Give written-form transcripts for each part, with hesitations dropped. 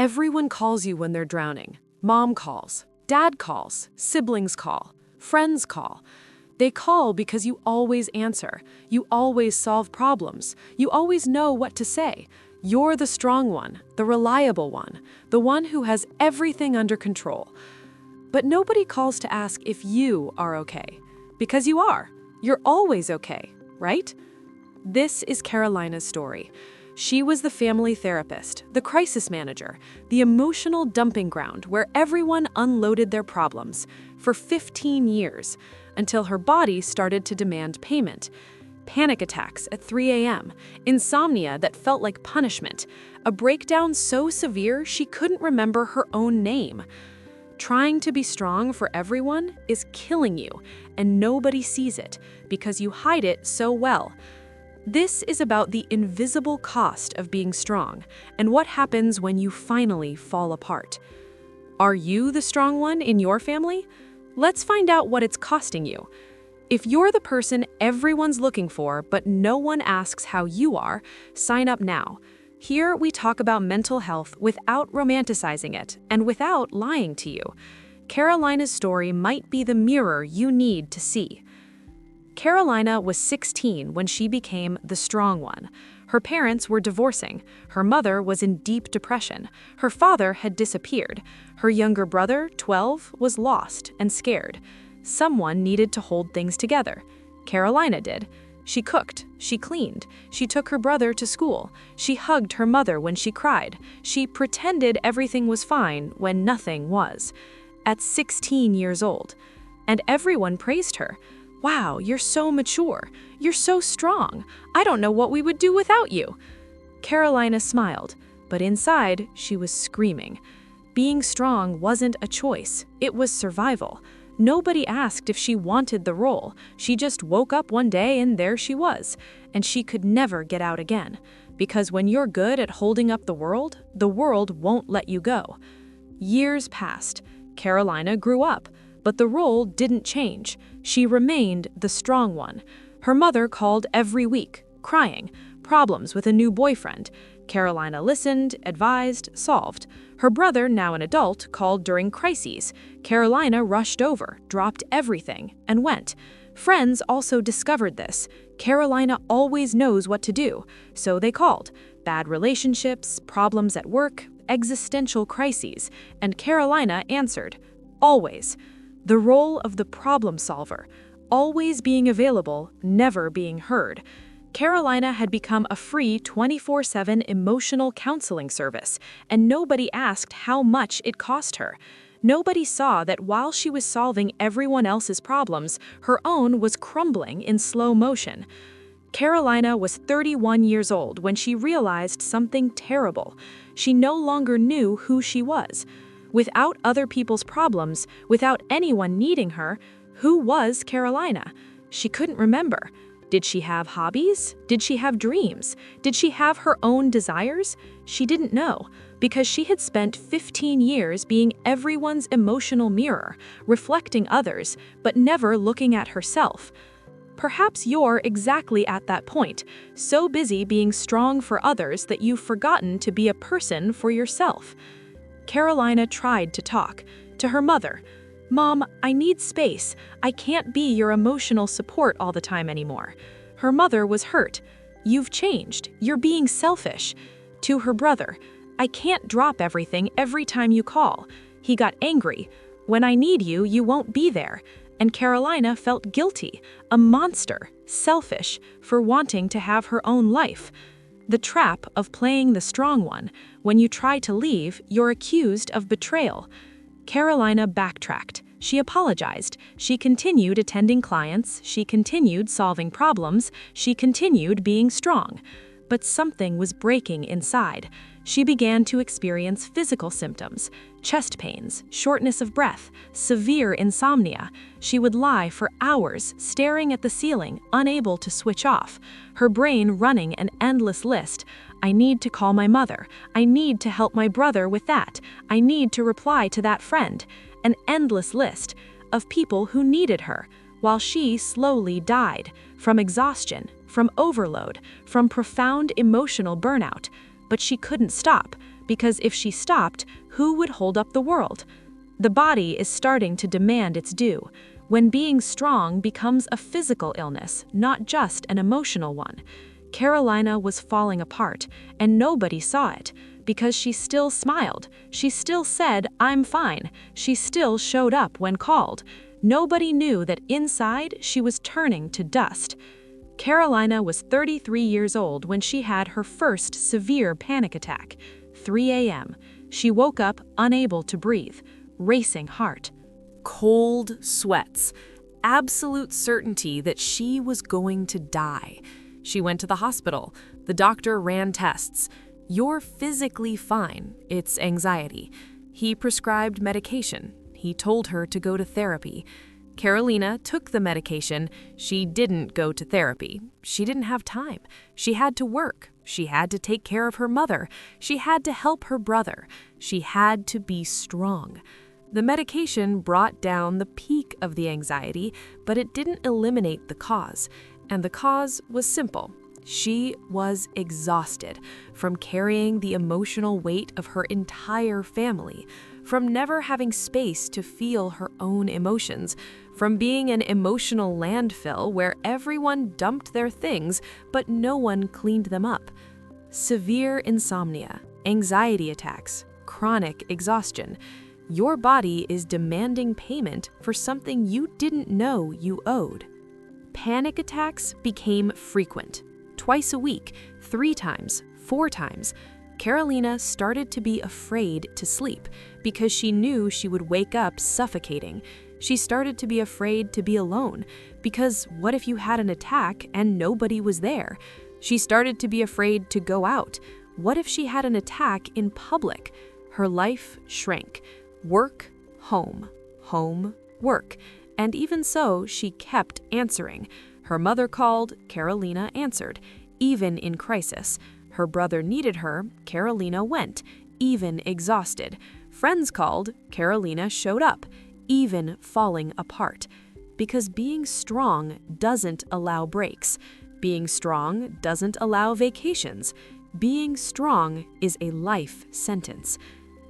Everyone calls you when they're drowning. Mom calls, dad calls, siblings call, friends call. They call because you always answer. You always solve problems. You always know what to say. You're the strong one, the reliable one, the one who has everything under control. But nobody calls to ask if you are okay. Because you are. You're always okay, right? This is Carolina's story. She was the family therapist, the crisis manager, the emotional dumping ground where everyone unloaded their problems for 15 years until her body started to demand payment. Panic attacks at 3 a.m., insomnia that felt like punishment, a breakdown so severe she couldn't remember her own name. Trying to be strong for everyone is killing you, and nobody sees it because you hide it so well. This is about the invisible cost of being strong and what happens when you finally fall apart. Are you the strong one in your family? Let's find out what it's costing you. If you're the person everyone's looking for but no one asks how you are, sign up now. Here we talk about mental health without romanticizing it and without lying to you. Carolina's story might be the mirror you need to see. Carolina was 16 when she became the strong one. Her parents were divorcing. Her mother was in deep depression. Her father had disappeared. Her younger brother, 12, was lost and scared. Someone needed to hold things together. Carolina did. She cooked, she cleaned, she took her brother to school, she hugged her mother when she cried, she pretended everything was fine when nothing was. At 16 years old. And everyone praised her. Wow, you're so mature. You're so strong. I don't know what we would do without you. Carolina smiled, but inside she was screaming. Being strong wasn't a choice. It was survival. Nobody asked if she wanted the role. She just woke up one day and there she was. And she could never get out again. Because when you're good at holding up the world won't let you go. Years passed. Carolina grew up. But the role didn't change. She remained the strong one. Her mother called every week, crying, problems with a new boyfriend. Carolina listened, advised, solved. Her brother, now an adult, called during crises. Carolina rushed over, dropped everything, and went. Friends also discovered this. Carolina always knows what to do, so they called. Bad relationships, problems at work, existential crises, and Carolina answered. Always. The role of the problem solver, always being available, never being heard. Carolina had become a free 24/7 emotional counseling service, and nobody asked how much it cost her. Nobody saw that while she was solving everyone else's problems, her own was crumbling in slow motion. Carolina was 31 years old when she realized something terrible. She no longer knew who she was. Without other people's problems, without anyone needing her, who was Carolina? She couldn't remember. Did she have hobbies? Did she have dreams? Did she have her own desires? She didn't know, because she had spent 15 years being everyone's emotional mirror, reflecting others, but never looking at herself. Perhaps you're exactly at that point, so busy being strong for others that you've forgotten to be a person for yourself. Carolina tried to talk to her mother. Mom, I need space. I can't be your emotional support all the time anymore. Her mother was hurt. You've changed. You're being selfish. To her brother, I can't drop everything every time you call. He got angry. When I need you, you won't be there. And Carolina felt guilty, a monster, selfish, for wanting to have her own life. The trap of playing the strong one. When you try to leave, you're accused of betrayal. Carolina backtracked. She apologized. She continued attending clients. She continued solving problems. She continued being strong. But something was breaking inside. She began to experience physical symptoms, chest pains, shortness of breath, severe insomnia. She would lie for hours, staring at the ceiling, unable to switch off. Her brain running an endless list. I need to call my mother. I need to help my brother with that. I need to reply to that friend. An endless list of people who needed her, while she slowly died from exhaustion, from overload, from profound emotional burnout. But she couldn't stop, because if she stopped, who would hold up the world? The body is starting to demand its due, when being strong becomes a physical illness, not just an emotional one. Carolina was falling apart, and nobody saw it, because she still smiled. She still said, "I'm fine." She still showed up when called. Nobody knew that inside she was turning to dust. Carolina was 33 years old when she had her first severe panic attack. 3 a.m. She woke up unable to breathe, racing heart. Cold sweats, absolute certainty that she was going to die. She went to the hospital. The doctor ran tests. "You're physically fine. It's anxiety." He prescribed medication. He told her to go to therapy. Carolina took the medication. She didn't go to therapy. She didn't have time. She had to work. She had to take care of her mother. She had to help her brother. She had to be strong. The medication brought down the peak of the anxiety, but it didn't eliminate the cause. And the cause was simple. She was exhausted from carrying the emotional weight of her entire family, from never having space to feel her own emotions, from being an emotional landfill where everyone dumped their things but no one cleaned them up. Severe insomnia, anxiety attacks, chronic exhaustion. Your body is demanding payment for something you didn't know you owed. Panic attacks became frequent. Twice a week, 3 times, 4 times. Carolina started to be afraid to sleep because she knew she would wake up suffocating. She started to be afraid to be alone because what if you had an attack and nobody was there? She started to be afraid to go out. What if she had an attack in public? Her life shrank. Work, home, home, work. And even so, she kept answering. Her mother called, Carolina answered, even in crisis. Her brother needed her, Carolina went, even exhausted. Friends called, Carolina showed up, even falling apart. Because being strong doesn't allow breaks. Being strong doesn't allow vacations. Being strong is a life sentence.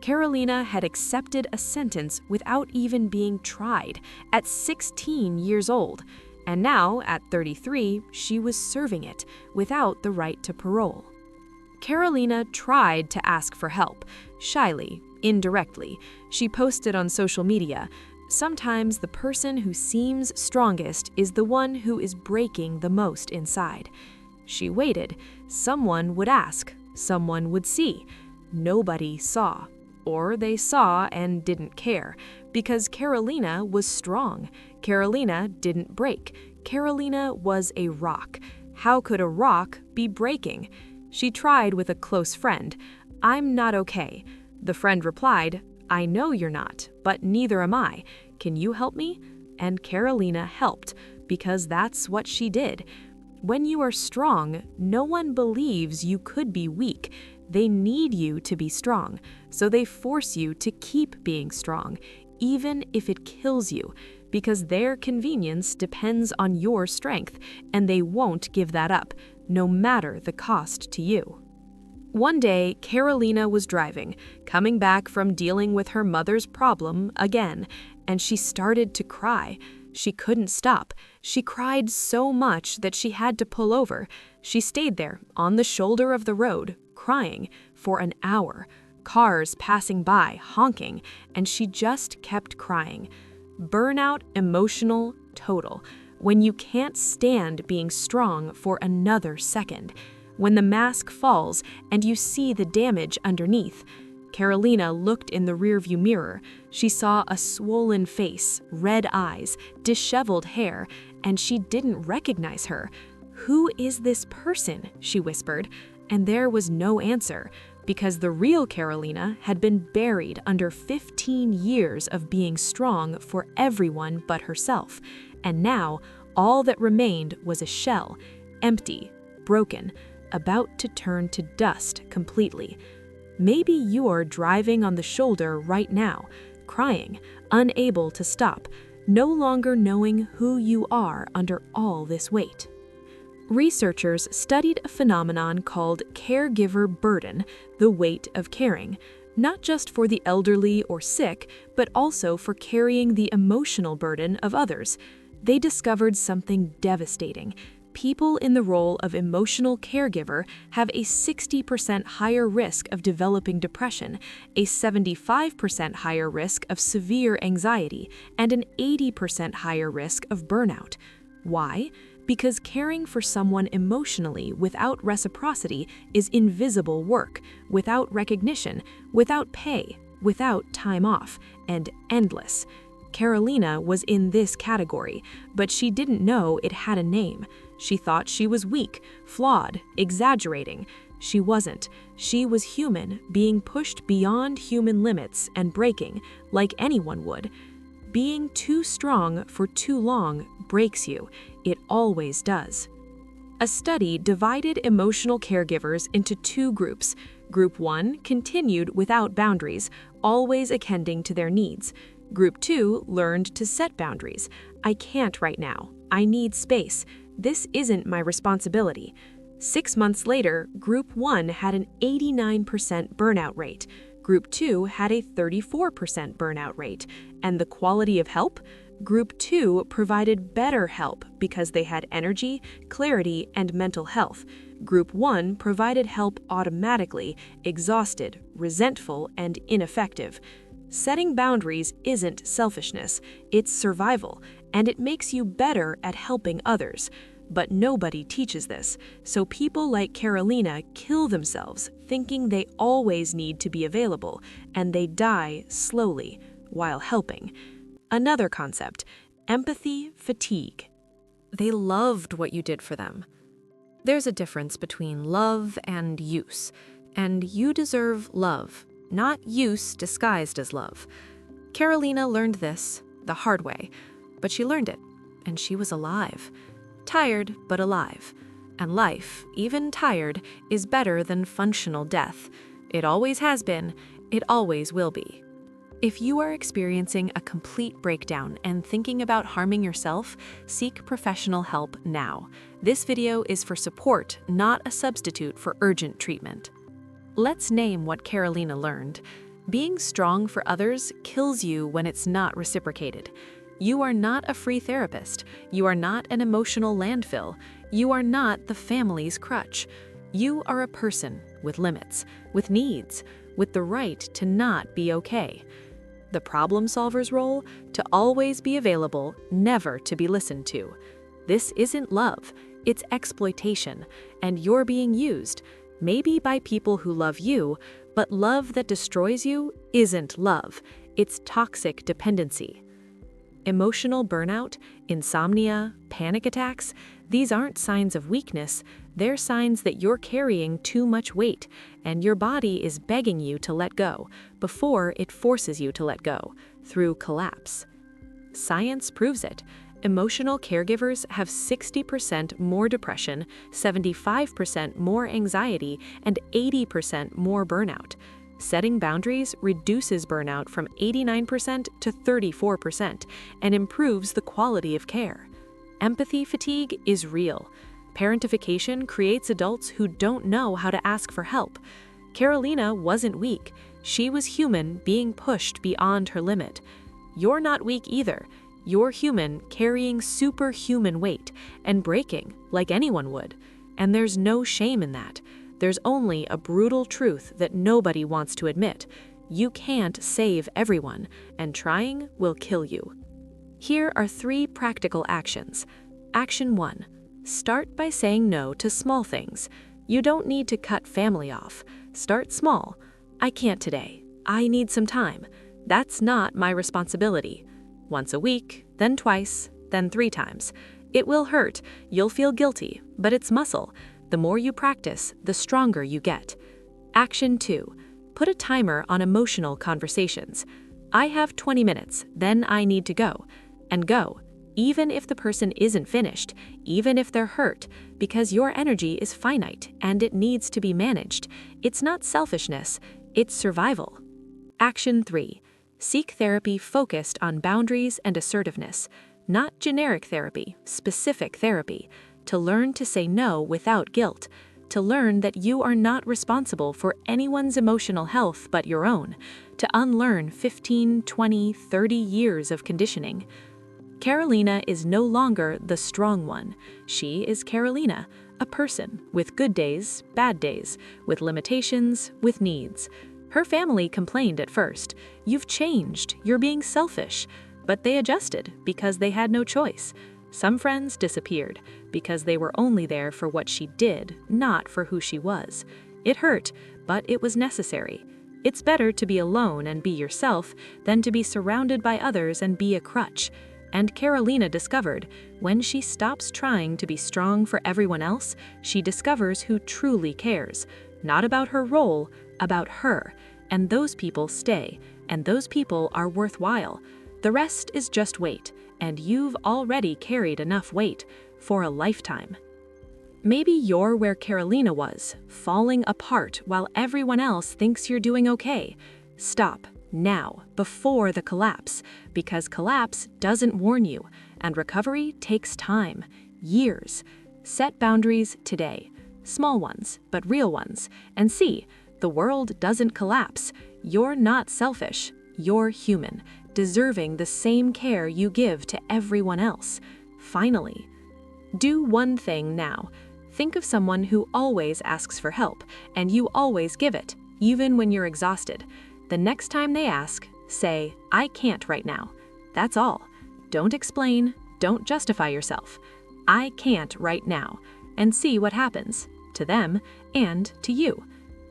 Carolina had accepted a sentence without even being tried at 16 years old. And now, at 33, she was serving it without the right to parole. Carolina tried to ask for help, shyly, indirectly. She posted on social media, "Sometimes the person who seems strongest is the one who is breaking the most inside." She waited. Someone would ask. Someone would see. Nobody saw. Or they saw and didn't care, because Carolina was strong. Carolina didn't break. Carolina was a rock. How could a rock be breaking? She tried with a close friend. "I'm not okay." The friend replied, "I know you're not, but neither am I. Can you help me?" And Carolina helped, because that's what she did. When you are strong, no one believes you could be weak. They need you to be strong, so they force you to keep being strong, even if it kills you, because their convenience depends on your strength, and they won't give that up, no matter the cost to you. One day, Carolina was driving, coming back from dealing with her mother's problem again, and she started to cry. She couldn't stop. She cried so much that she had to pull over. She stayed there, on the shoulder of the road, crying, for an hour. Cars passing by, honking, and she just kept crying. Burnout, emotional, total. When you can't stand being strong for another second. When the mask falls and you see the damage underneath. Carolina looked in the rearview mirror. She saw a swollen face, red eyes, disheveled hair, and she didn't recognize her. "Who is this person?" she whispered, and there was no answer, because the real Carolina had been buried under 15 years of being strong for everyone but herself, and now all that remained was a shell, empty, broken, about to turn to dust completely. Maybe you're driving on the shoulder right now, crying, unable to stop, no longer knowing who you are under all this weight. Researchers studied a phenomenon called caregiver burden, the weight of caring, not just for the elderly or sick, but also for carrying the emotional burden of others. They discovered something devastating. People in the role of emotional caregiver have a 60% higher risk of developing depression, a 75% higher risk of severe anxiety, and an 80% higher risk of burnout. Why? Because caring for someone emotionally without reciprocity is invisible work, without recognition, without pay, without time off, and endless. Carolina was in this category, but she didn't know it had a name. She thought she was weak, flawed, exaggerating. She wasn't. She was human, being pushed beyond human limits and breaking, like anyone would. Being too strong for too long breaks you. It always does. A study divided emotional caregivers into two groups. Group 1 continued without boundaries, always attending to their needs. Group 2 learned to set boundaries. I can't right now. I need space. This isn't my responsibility. 6 months later, Group 1 had an 89% burnout rate. Group 2 had a 34% burnout rate. And the quality of help? Group 2 provided better help because they had energy, clarity, and mental health. Group 1 provided help automatically, exhausted, resentful, and ineffective. Setting boundaries isn't selfishness, it's survival, and it makes you better at helping others. But nobody teaches this, so people like Carolina kill themselves thinking they always need to be available, and they die slowly while helping. Another concept, empathy fatigue. They loved what you did for them. There's a difference between love and use, and you deserve love, not use disguised as love. Carolina learned this the hard way, but she learned it, and she was alive. Tired, but alive. And life, even tired, is better than functional death. It always has been, it always will be. If you are experiencing a complete breakdown and thinking about harming yourself, seek professional help now. This video is for support, not a substitute for urgent treatment. Let's name what Carolina learned. Being strong for others kills you when it's not reciprocated. You are not a free therapist. You are not an emotional landfill. You are not the family's crutch. You are a person with limits, with needs, with the right to not be okay. The problem solver's role? To always be available, never to be listened to. This isn't love, it's exploitation, and you're being used, maybe by people who love you, but love that destroys you isn't love, it's toxic dependency. Emotional burnout, insomnia, panic attacks, these aren't signs of weakness, they're signs that you're carrying too much weight, and your body is begging you to let go before it forces you to let go, through collapse. Science proves it. Emotional caregivers have 60% more depression, 75% more anxiety, and 80% more burnout. Setting boundaries reduces burnout from 89% to 34% and improves the quality of care. Empathy fatigue is real. Parentification creates adults who don't know how to ask for help. Carolina wasn't weak. She was human being pushed beyond her limit. You're not weak either. You're human carrying superhuman weight and breaking like anyone would. And there's no shame in that. There's only a brutal truth that nobody wants to admit. You can't save everyone, and trying will kill you. Here are 3 practical actions. Action 1. Start by saying no to small things. You don't need to cut family off. Start small. I can't today. I need some time. That's not my responsibility. Once a week, then twice, then 3 times. It will hurt. You'll feel guilty, but it's muscle. The more you practice, the stronger you get. Action 2. Put a timer on emotional conversations. I have 20 minutes, then I need to go. And go, even if the person isn't finished, even if they're hurt, because your energy is finite and it needs to be managed. It's not selfishness, it's survival. Action 3. Seek therapy focused on boundaries and assertiveness. Not generic therapy, specific therapy. to learn to say no without guilt, to learn that you are not responsible for anyone's emotional health but your own, to unlearn 15, 20, 30 years of conditioning. Carolina is no longer the strong one. She is Carolina, a person with good days, bad days, with limitations, with needs. Her family complained at first. You've changed, you're being selfish. But they adjusted because they had no choice. Some friends disappeared because they were only there for what she did, not for who she was. It hurt, but it was necessary. It's better to be alone and be yourself than to be surrounded by others and be a crutch. And Carolina discovered, when she stops trying to be strong for everyone else, she discovers who truly cares. Not about her role, about her. And those people stay, and those people are worthwhile. The rest is just weight, and you've already carried enough weight for a lifetime. Maybe you're where Carolina was, falling apart while everyone else thinks you're doing okay. Stop. Now, before the collapse, because collapse doesn't warn you, and recovery takes time, years. Set boundaries today, small ones, but real ones, and see, the world doesn't collapse. You're not selfish, you're human, deserving the same care you give to everyone else. Finally, do one thing now. Think of someone who always asks for help, and you always give it, even when you're exhausted. The next time they ask, say, "I can't right now." That's all. Don't explain, don't justify yourself. "I can't right now," and see what happens, to them and to you.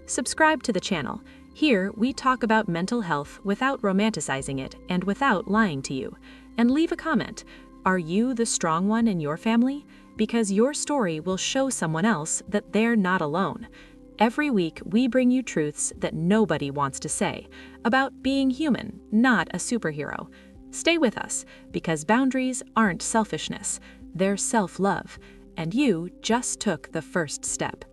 Subscribe to the channel. Here, we talk about mental health without romanticizing it and without lying to you. And leave a comment. Are you the strong one in your family? Because your story will show someone else that they're not alone. Every week, we bring you truths that nobody wants to say about being human, not a superhero. Stay with us, because boundaries aren't selfishness, they're self-love, and you just took the first step.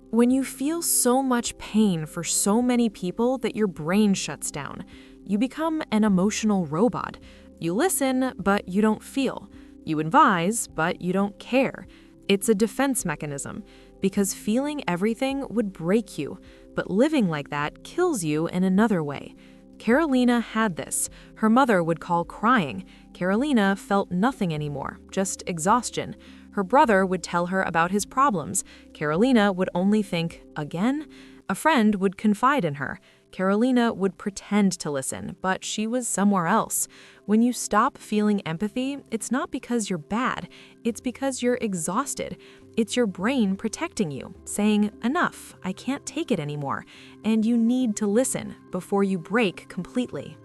When you feel so much pain for so many people that your brain shuts down, you become an emotional robot. You listen, but you don't feel. You advise, but you don't care. It's a defense mechanism, because feeling everything would break you, but living like that kills you in another way. Carolina had this. Her mother would call crying. Carolina felt nothing anymore, just exhaustion. Her brother would tell her about his problems. Carolina would only think, again? A friend would confide in her. Carolina would pretend to listen, but she was somewhere else. When you stop feeling empathy, it's not because you're bad, it's because you're exhausted. It's your brain protecting you, saying, "Enough, I can't take it anymore," and you need to listen before you break completely.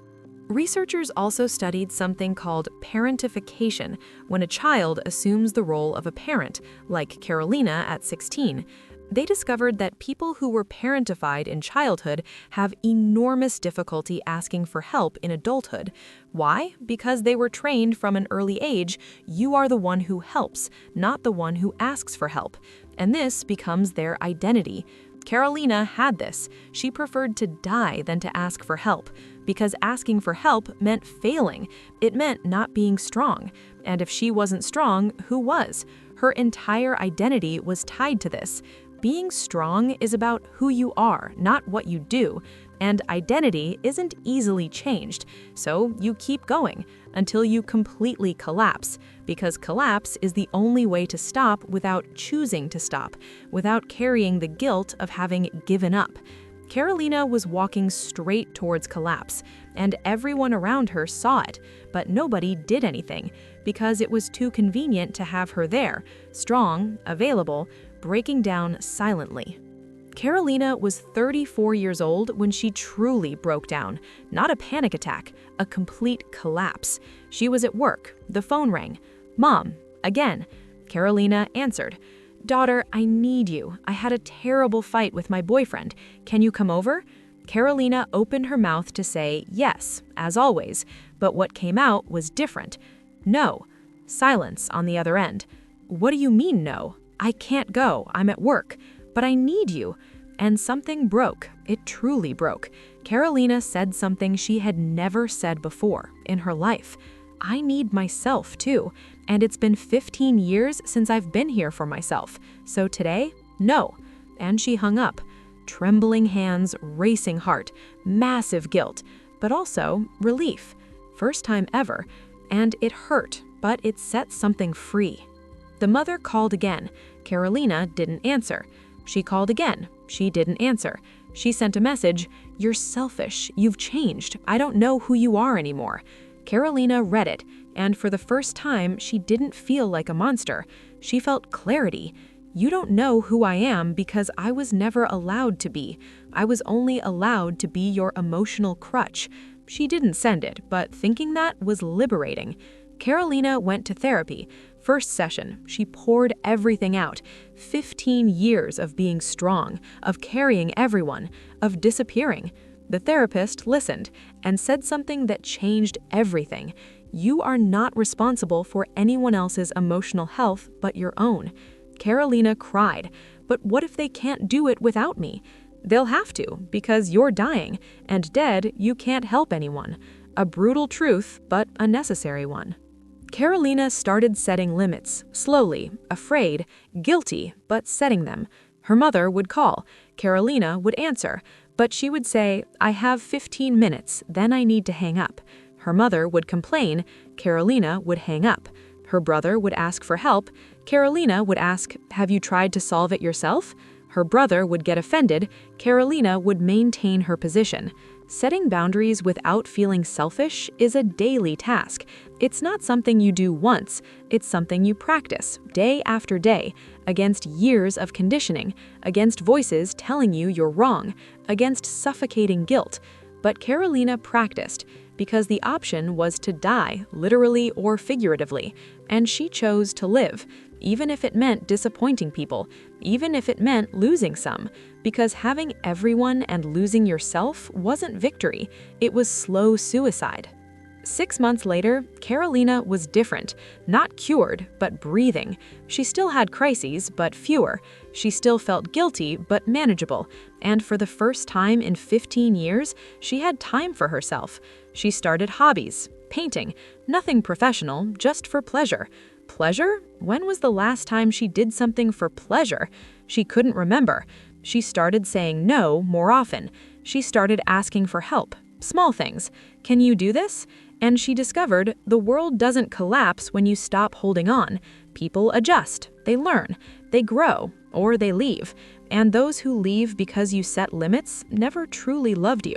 Researchers also studied something called parentification, when a child assumes the role of a parent, like Carolina at 16. They discovered that people who were parentified in childhood have enormous difficulty asking for help in adulthood. Why? Because they were trained from an early age, you are the one who helps, not the one who asks for help. And this becomes their identity. Carolina had this. She preferred to die than to ask for help, because asking for help meant failing. It meant not being strong. And if she wasn't strong, who was? Her entire identity was tied to this. Being strong is about who you are, not what you do, and identity isn't easily changed, so you keep going until you completely collapse, because collapse is the only way to stop without choosing to stop, without carrying the guilt of having given up. Carolina was walking straight towards collapse, and everyone around her saw it, but nobody did anything, because it was too convenient to have her there, strong, available, breaking down silently. Carolina was 34 years old when she truly broke down. Not a panic attack, a complete collapse. She was at work. The phone rang. "Mom," again. Carolina answered. "Daughter, I need you. I had a terrible fight with my boyfriend. Can you come over?" Carolina opened her mouth to say yes, as always, but what came out was different. "No." Silence on the other end. "What do you mean no? I can't go. I'm at work. But I need you." And something broke. It truly broke. Carolina said something she had never said before in her life. I need myself too, and it's been 15 years since I've been here for myself. So today, no." And she hung up. Trembling hands, racing heart, massive guilt, but also relief. First time ever, and it hurt, but it set something free. The mother called again. Carolina didn't answer. She called again. She didn't answer. She sent a message, "You're selfish. You've changed. I don't know who you are anymore." Carolina read it, and for the first time, she didn't feel like a monster. She felt clarity. "You don't know who I am because I was never allowed to be. I was only allowed to be your emotional crutch." She didn't send it, but thinking that was liberating. Carolina went to therapy. First session, she poured everything out. 15 years of being strong, of carrying everyone, of disappearing. The therapist listened and said something that changed everything. "You are not responsible for anyone else's emotional health but your own." Carolina cried, "But what if they can't do it without me?" "They'll have to, because you're dying, and dead, you can't help anyone." A brutal truth, but a necessary one. Carolina started setting limits, slowly, afraid, guilty, but setting them. Her mother would call. Carolina would answer, but she would say, "I have 15 minutes, then I need to hang up." Her mother would complain. Carolina would hang up. Her brother would ask for help. Carolina would ask, "Have you tried to solve it yourself?" Her brother would get offended. Carolina would maintain her position. Setting boundaries without feeling selfish is a daily task. It's not something you do once, it's something you practice day after day, against years of conditioning, against voices telling you you're wrong, against suffocating guilt. But Carolina practiced because the option was to die, literally or figuratively, and she chose to live, even if it meant disappointing people, even if it meant losing some, because having everyone and losing yourself wasn't victory, it was slow suicide. 6 months later, Carolina was different, not cured, but breathing. She still had crises, but fewer. She still felt guilty, but manageable. And for the first time in 15 years, she had time for herself. She started hobbies, painting, nothing professional, just for pleasure. Pleasure? When was the last time she did something for pleasure? She couldn't remember. She started saying no more often. She started asking for help. Small things. "Can you do this?" And she discovered the world doesn't collapse when you stop holding on. People adjust, they learn, they grow, or they leave. And those who leave because you set limits never truly loved you.